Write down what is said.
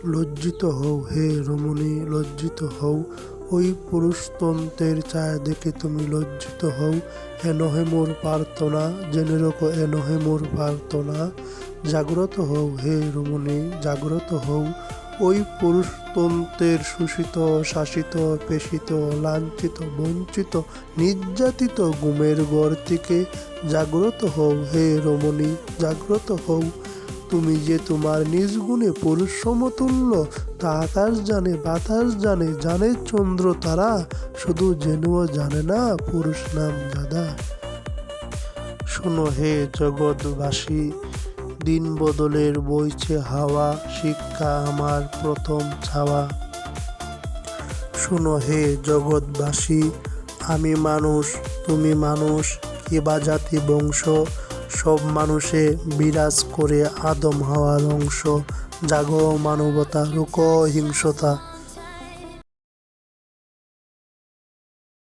লজ্জিত হও হে রমণী, লজ্জিত হও। ওই পুরুষতন্ত্রের ছায়া দেখে তুমি লজ্জিত হও। এ নহে মোর প্রার্থনা, জেনে রেখো এ নহে মোর প্রার্থনা। জাগ্রত হও হে রমণী, জাগ্রত হও। ওই পুরুষতন্ত্রের শোষিত, শাসিত, পেষিত, লাঞ্ছিত, বঞ্চিত, নির্যাতিত গুমের ঘর থেকে জাগ্রত হও হে রমণী, জাগ্রত হও। তুমি যে তোমার নিজ গুণে পুরুষ সমতুল্য, তা আকাশ জানে, বাতাস জানে, জানে চন্দ্র তারা, শুধু জেনেও জানে না পুরুষ নাম দাদা। শোনো হে জগৎবাসী, দিন বদলের বইছে হাওয়া, শিক্ষা আমার প্রথম ছাওয়া। শোনো হে জগৎবাসী, আমি মানুষ, তুমি মানুষ, কিবা জাতি বংশ, সব মানুষে বিরাজ করে আদম হাওয়ার অংশ। জাগো মানবতা, রুকো হিংসতা।